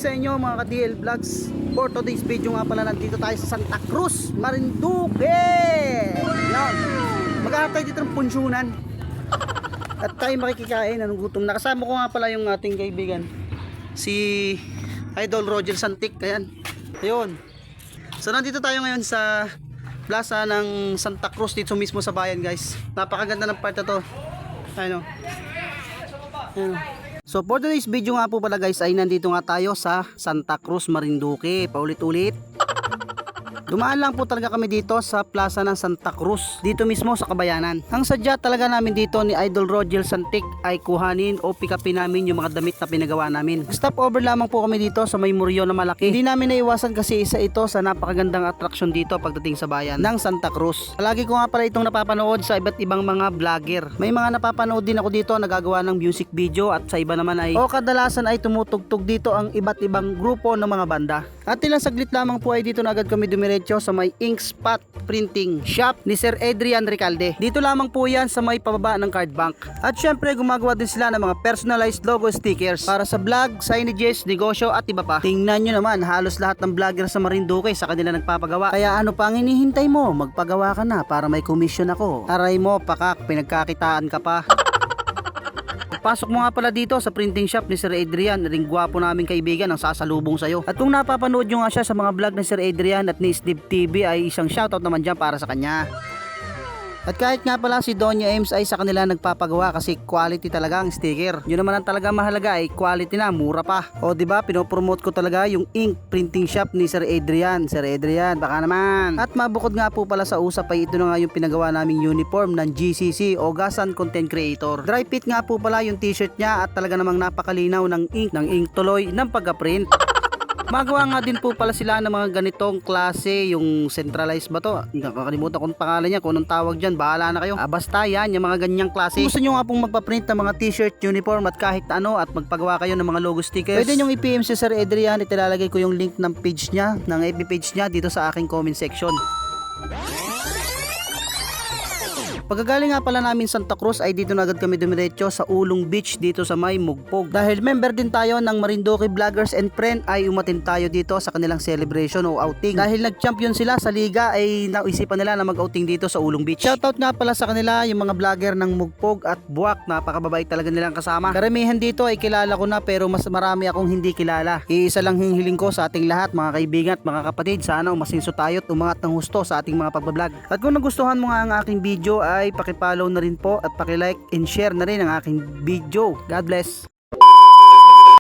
sa inyo mga ka-DL Vlogs. For today's video nga pala, nandito tayo sa Santa Cruz, Marinduque. Yan. Maghanap tayo dito ng punsyonan at tayo makikikain. Anong gutom. Nakasama ko nga pala yung ating kaibigan, si Idol Roger Santik. Ayan. Ayun. So nandito tayo ngayon sa plaza ng Santa Cruz, dito mismo sa bayan, guys. Napakaganda ng part na to. Ayun. Ayun. So for today's video nga po pala, guys, ay nandito nga tayo sa Santa Cruz, Marinduque. Paulit-ulit. Dumaan lang po talaga kami dito sa plaza ng Santa Cruz, dito mismo sa Kabayanan. Ang sadya talaga namin dito ni Idol Roger Santik ay kuhanin o pick-upin namin yung mga damit na pinagawa namin. Stop over lamang po kami dito sa may muryo na malaki. Hindi namin naiwasan kasi isa ito sa napakagandang atraksyon dito pagdating sa bayan ng Santa Cruz. Palagi ko nga pala itong napapanood sa iba't ibang mga vlogger. May mga napapanood din ako dito nagagawa ng music video, at sa iba naman ay kadalasan ay tumutugtog dito ang iba't ibang grupo ng mga banda. At ilang saglit lamang po ay dito na agad kami dumiretso sa may ink spot printing shop ni Sir Adrian Recalde. Dito lamang po yan sa may pababa ng card bank. At syempre gumagawa din sila ng mga personalized logo stickers para sa vlog, signages, negosyo at iba pa. Tingnan nyo naman, halos lahat ng vlogger sa Marinduque sa kanila nagpapagawa. Kaya ano pang hinihintay mo? Magpagawa ka na para may commission ako. Aray mo, pakak, pinagkakitaan ka pa. Pasok mo nga pala dito sa printing shop ni Sir Adrian, ring gwapo naming kaibigan ang sasalubong sa'yo. At kung napapanood nyo nga siya sa mga vlog ni Sir Adrian at ni Steve TV, ay isang shoutout naman dyan para sa kanya. At kahit nga pala si Donya Ames ay sa kanila nagpapagawa kasi quality talaga ang sticker. Yun naman ang talaga mahalaga ay quality na, mura pa. O diba, pinopromote ko talaga yung ink printing shop ni Sir Adrian. Sir Adrian, baka naman. At mabukod nga po pala sa usap ay ito na nga yung pinagawa naming uniform ng GCC o Gasan Content Creator. Dry fit nga po pala yung t-shirt niya at talaga namang napakalinaw ng ink tuloy ng pagka-print. Magawa nga din po pala sila ng mga ganitong klase, yung centralized ba to? Nakakalimutan kung pangalan niya, kung anong tawag dyan, bahala na kayo. Basta yan, yung mga ganyang klase. Kung gusto nyo nga pong magpa-print ng mga t-shirt, uniform at kahit ano, at magpagawa kayo ng mga logo stickers, pwede nyo i-PM si Sir Adrian. Itilalagay ko yung link ng page niya, ng FB page niya dito sa aking comment section. Pagkagaling nga pala namin Santa Cruz ay dito na agad kami dumiretso sa Ulong Beach dito sa may Mugpog. Dahil member din tayo ng Marinduque Vloggers and Friend ay umatin tayo dito sa kanilang celebration o outing. Dahil nag-champion sila sa liga ay naisipan nila na mag-outing dito sa Ulong Beach. Shoutout nga pala sa kanila yung mga vlogger ng Mugpog at Buwak. Napakababait talaga nilang kasama. Karamihan dito ay kilala ko na pero mas marami akong hindi kilala. Iisa lang hihiling ko sa ating lahat mga kaibigan at mga kapatid, sana umasinso tayo at umangat ng husto sa ating mga pagbablog. At kung nagustuhan mo nga ang aking video ay paki-follow na rin po at paki-like and share na rin ang aking video. God bless.